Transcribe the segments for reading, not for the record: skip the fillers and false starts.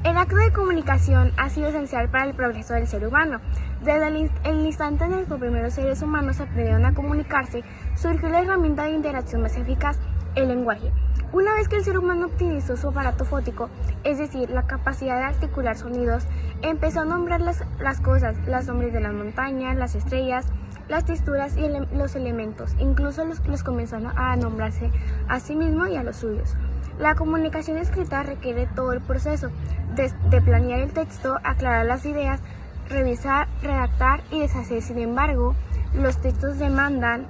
El acto de comunicación ha sido esencial para el progreso del ser humano. Desde el instante en el que los primeros seres humanos aprendieron a comunicarse, surgió la herramienta de interacción más eficaz, el lenguaje. Una vez que el ser humano optimizó su aparato fótico, es decir, la capacidad de articular sonidos, empezó a nombrar las cosas, los nombres de las montañas, las estrellas, las texturas y los elementos, incluso los comenzó a nombrarse a sí mismo y a los suyos. La comunicación escrita requiere todo el proceso de planear el texto, aclarar las ideas, revisar, redactar y deshacer. Sin embargo, los textos demandan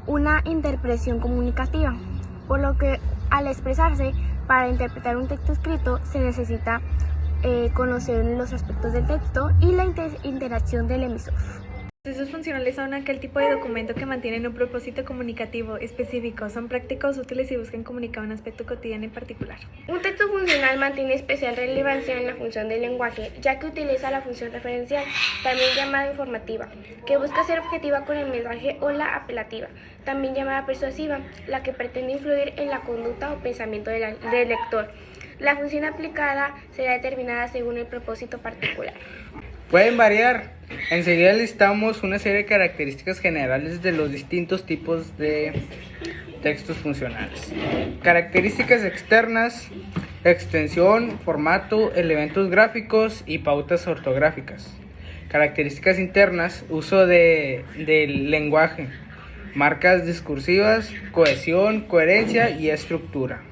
una interpretación comunicativa, por lo que al expresarse, para interpretar un texto escrito, se necesita conocer los aspectos del texto y la interacción del emisor. Procesos funcionales son aquel tipo de documento que mantienen un propósito comunicativo específico, son prácticos, útiles y buscan comunicar un aspecto cotidiano en particular. Un texto funcional mantiene especial relevancia en la función del lenguaje, ya que utiliza la función referencial, también llamada informativa, que busca ser objetiva con el mensaje, o la apelativa, también llamada persuasiva, la que pretende influir en la conducta o pensamiento del lector. La función aplicada será determinada según el propósito particular. Pueden variar. Enseguida listamos una serie de características generales de los distintos tipos de textos funcionales. Características externas: extensión, formato, elementos gráficos y pautas ortográficas. Características internas: uso del lenguaje, marcas discursivas, cohesión, coherencia y estructura.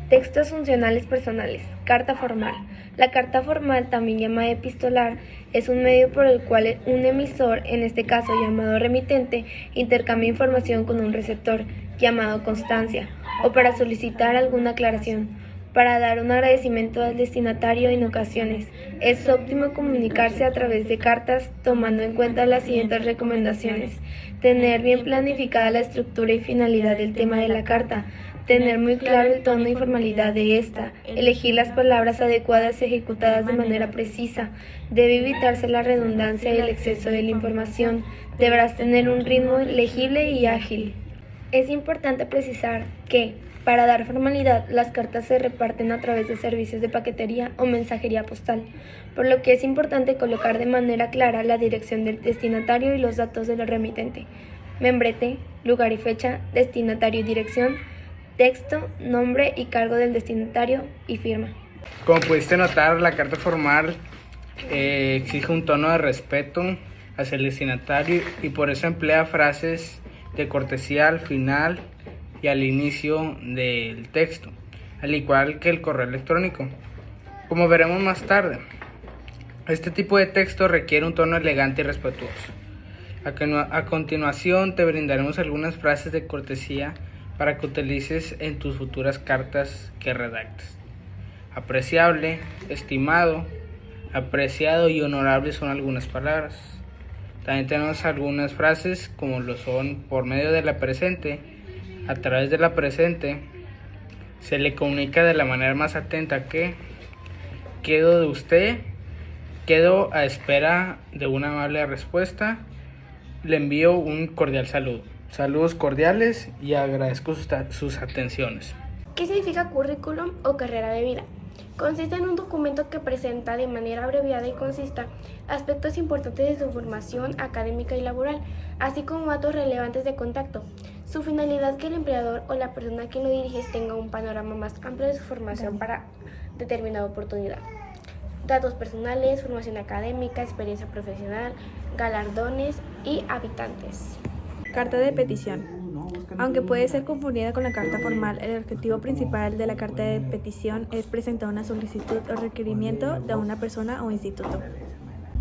Textos funcionales personales. Carta formal. La carta formal, también llamada epistolar, es un medio por el cual un emisor, en este caso llamado remitente, intercambia información con un receptor, llamado constancia, o para solicitar alguna aclaración, para dar un agradecimiento al destinatario. En ocasiones es óptimo comunicarse a través de cartas, tomando en cuenta las siguientes recomendaciones: tener bien planificada la estructura y finalidad del tema de la carta, tener muy claro el tono y formalidad de esta, elegir las palabras adecuadas ejecutadas de manera precisa, debe evitarse la redundancia y el exceso de la información, deberás tener un ritmo legible y ágil. Es importante precisar que, para dar formalidad, las cartas se reparten a través de servicios de paquetería o mensajería postal, por lo que es importante colocar de manera clara la dirección del destinatario y los datos del remitente: membrete, lugar y fecha, destinatario y dirección, texto, nombre y cargo del destinatario y firma. Como pudiste notar, la carta formal exige un tono de respeto hacia el destinatario y por eso emplea frases de cortesía al final y al inicio del texto, al igual que el correo electrónico. Como veremos más tarde, este tipo de texto requiere un tono elegante y respetuoso. A continuación te brindaremos algunas frases de cortesía para que utilices en tus futuras cartas que redactes. Apreciable, estimado, apreciado y honorable son algunas palabras. También tenemos algunas frases como lo son: por medio de la presente, a través de la presente, se le comunica de la manera más atenta que, quedo de usted, quedo a espera de una amable respuesta, le envío un cordial saludo. Saludos cordiales y agradezco sus atenciones. ¿Qué significa currículum o carrera de vida? Consiste en un documento que presenta de manera abreviada y concisa aspectos importantes de su formación académica y laboral, así como datos relevantes de contacto. Su finalidad: que el empleador o la persona a quien lo diriges tenga un panorama más amplio de su formación para determinada oportunidad. Datos personales, formación académica, experiencia profesional, galardones y habitantes. Carta de petición. Aunque puede ser confundida con la carta formal, el objetivo principal de la carta de petición es presentar una solicitud o requerimiento de una persona o instituto.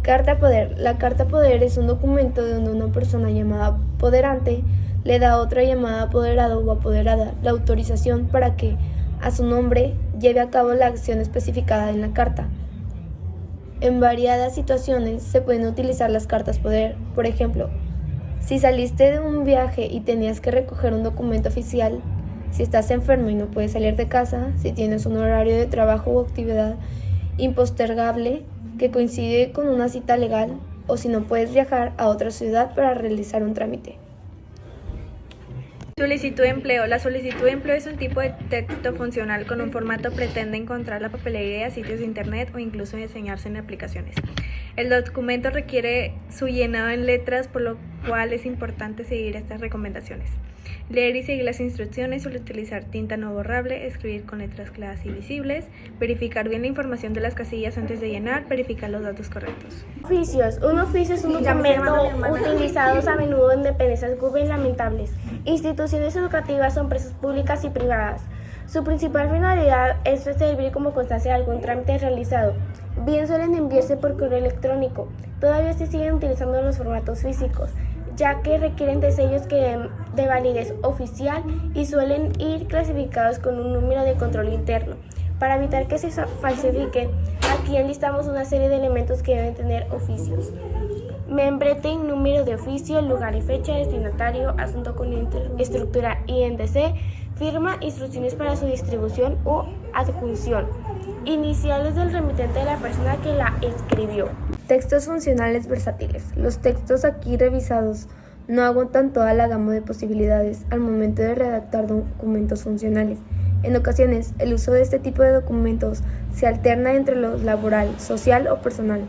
Carta poder. La carta poder es un documento donde una persona llamada poderante le da a otra llamada apoderado o apoderada la autorización para que, a su nombre, lleve a cabo la acción especificada en la carta. En variadas situaciones se pueden utilizar las cartas poder. Por ejemplo, si saliste de un viaje y tenías que recoger un documento oficial, si estás enfermo y no puedes salir de casa, si tienes un horario de trabajo o actividad impostergable que coincide con una cita legal, o si no puedes viajar a otra ciudad para realizar un trámite. Solicitud de empleo. La solicitud de empleo es un tipo de texto funcional con un formato pretende encontrar la papelería de sitios de internet o incluso enseñarse en aplicaciones. El documento requiere su llenado en letras, por lo cual es importante seguir estas recomendaciones. Leer y seguir las instrucciones, utilizar tinta no borrable, escribir con letras claras y visibles, verificar bien la información de las casillas antes de llenar, verificar los datos correctos. Oficios. Un oficio es un documento utilizado a menudo en dependencias gubernamentales. Instituciones educativas o empresas públicas y privadas. Su principal finalidad es servir como constancia de algún trámite realizado. Bien suelen enviarse por correo electrónico. Todavía se siguen utilizando los formatos físicos, ya que requieren de sellos de validez oficial y suelen ir clasificados con un número de control interno. Para evitar que se falsifiquen, aquí enlistamos una serie de elementos que deben tener oficios. Membrete, número de oficio, lugar y fecha, destinatario, asunto con estructura INDC, firma, instrucciones para su distribución o adjunción, iniciales del remitente de la persona que la escribió. Textos funcionales versátiles. Los textos aquí revisados no agotan toda la gama de posibilidades al momento de redactar documentos funcionales. En ocasiones, el uso de este tipo de documentos se alterna entre lo laboral, social o personal.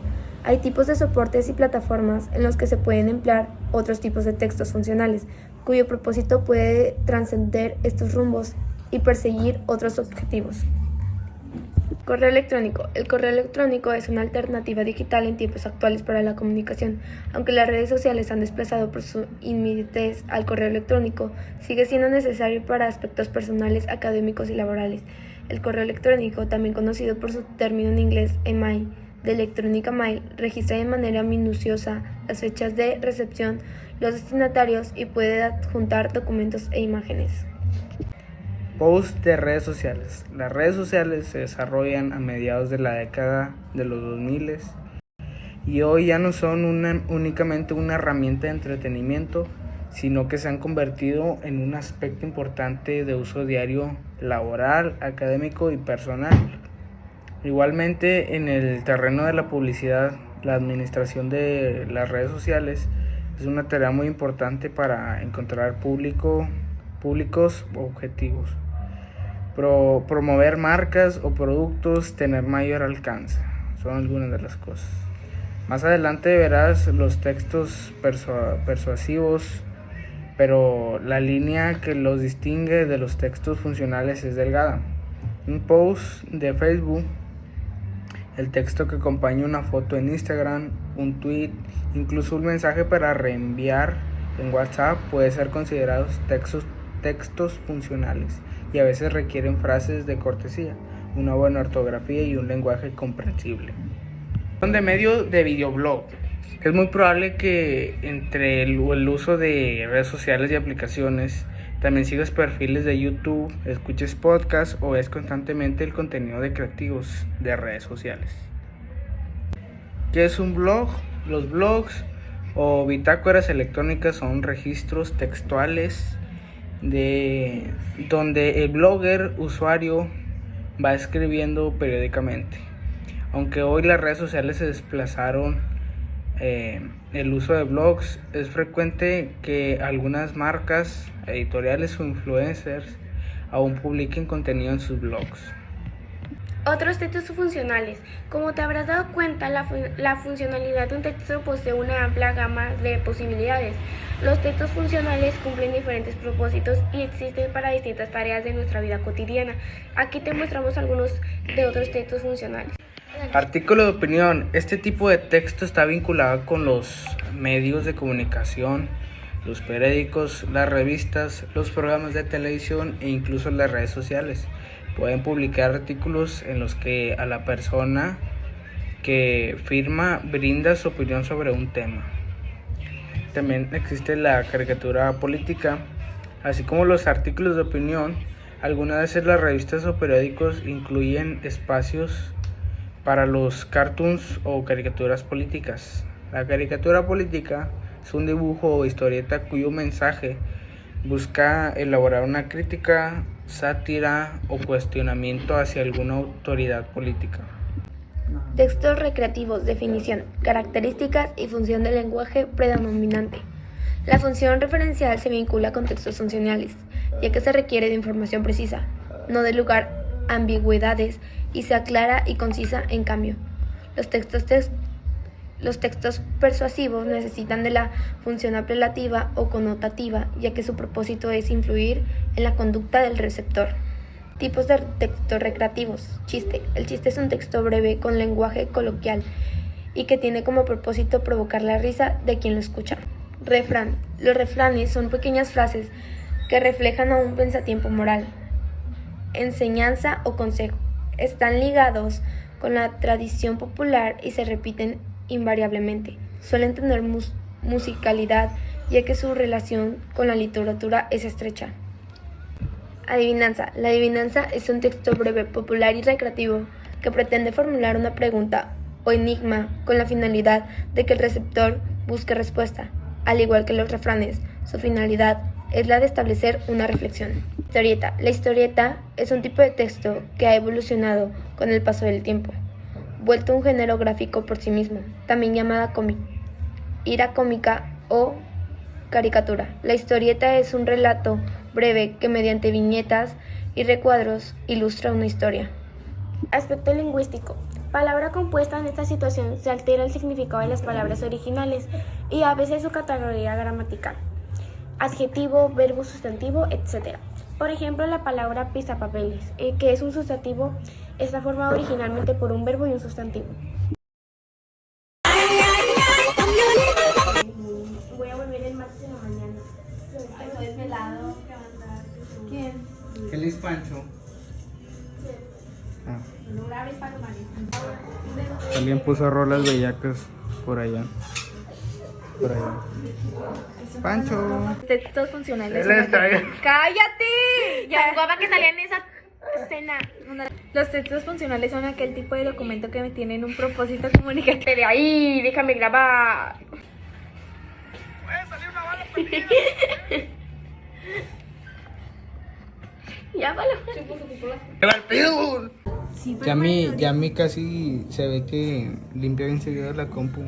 Hay tipos de soportes y plataformas en los que se pueden emplear otros tipos de textos funcionales, cuyo propósito puede trascender estos rumbos y perseguir otros objetivos. Correo electrónico. El correo electrónico es una alternativa digital en tiempos actuales para la comunicación. Aunque las redes sociales han desplazado por su inmediatez al correo electrónico, sigue siendo necesario para aspectos personales, académicos y laborales. El correo electrónico, también conocido por su término en inglés email, de electrónica mail, registra de manera minuciosa las fechas de recepción, los destinatarios y puede adjuntar documentos e imágenes. Post de redes sociales. Las redes sociales se desarrollan a mediados de la década de los 2000 y hoy ya no son únicamente una herramienta de entretenimiento, sino que se han convertido en un aspecto importante de uso diario laboral, académico y personal. Igualmente, en el terreno de la publicidad, la administración de las redes sociales es una tarea muy importante para encontrar públicos objetivos, promover marcas o productos, tener mayor alcance. Son algunas de las cosas. Más adelante verás los textos persuasivos, pero la línea que los distingue de los textos funcionales es delgada. Un post de Facebook, el texto que acompaña una foto en Instagram, un tweet, incluso un mensaje para reenviar en WhatsApp puede ser considerados textos funcionales y a veces requieren frases de cortesía, una buena ortografía y un lenguaje comprensible. Son de medio de videoblog. Es muy probable que entre el uso de redes sociales y aplicaciones también sigas perfiles de YouTube, escuches podcasts o ves constantemente el contenido de creativos de redes sociales. ¿Qué es un blog? Los blogs o bitácoras electrónicas son registros textuales donde el blogger usuario va escribiendo periódicamente. Aunque hoy las redes sociales se desplazaron el uso de blogs, es frecuente que algunas marcas, editoriales o influencers aún publiquen contenido en sus blogs. Otros textos funcionales. Como te habrás dado cuenta, la funcionalidad de un texto posee una amplia gama de posibilidades. Los textos funcionales cumplen diferentes propósitos y existen para distintas tareas de nuestra vida cotidiana. Aquí te mostramos algunos de otros textos funcionales. Artículo de opinión. Este tipo de texto está vinculado con los medios de comunicación, los periódicos, las revistas, los programas de televisión e incluso las redes sociales. Pueden publicar artículos en los que a la persona que firma brinda su opinión sobre un tema. También existe la caricatura política, así como los artículos de opinión. Algunas veces las revistas o periódicos incluyen espacios para los cartoons o caricaturas políticas. La caricatura política es un dibujo o historieta cuyo mensaje busca elaborar una crítica, sátira o cuestionamiento hacia alguna autoridad política. Textos recreativos. Definición, características y función del lenguaje predominante. La función referencial se vincula con textos funcionales, ya que se requiere de información precisa, no de lugar ambigüedades y sea clara y concisa en cambio. Los textos persuasivos necesitan de la función apelativa o connotativa, ya que su propósito es influir en la conducta del receptor. Tipos de textos recreativos. Chiste. El chiste es un texto breve con lenguaje coloquial y que tiene como propósito provocar la risa de quien lo escucha. Refrán. Los refranes son pequeñas frases que reflejan a un pensatiempo moral, enseñanza o consejo. Están ligados con la tradición popular y se repiten invariablemente. Suelen tener musicalidad, ya que su relación con la literatura es estrecha. Adivinanza. La adivinanza es un texto breve, popular y recreativo que pretende formular una pregunta o enigma con la finalidad de que el receptor busque respuesta. Al igual que los refranes, su finalidad es la de establecer una reflexión. Historieta. La historieta es un tipo de texto que ha evolucionado con el paso del tiempo, vuelto un género gráfico por sí mismo, también llamada ira cómica o caricatura. La historieta es un relato breve que mediante viñetas y recuadros ilustra una historia. Aspecto lingüístico. Palabra compuesta en esta situación se altera el significado de las palabras originales y a veces su categoría gramatical. Adjetivo, verbo, sustantivo, etc. Por ejemplo, la palabra pisapapeles, que es un sustantivo, está formado originalmente por un verbo y un sustantivo. Voy a volver el martes en la mañana. Estoy desvelado, ¿qué va a andar? ¿Quién? ¿Qué es Pancho? Ah. No grabes para Alguien puso rolas bellacas por allá. Por allá. Pancho. Textos funcionales. Él está bien. ¡Cállate! Tan guapa que salía en esa escena. Los textos funcionales son aquel tipo de documento que tienen un propósito comunicativo. De ahí, déjame grabar. Ya, vale. Ya a mí casi se ve que limpia bien seguido la compu.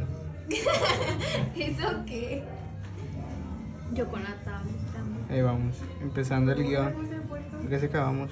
¿Eso qué? Yo con la tablet también. Ahí vamos, empezando el guión. Casi acabamos.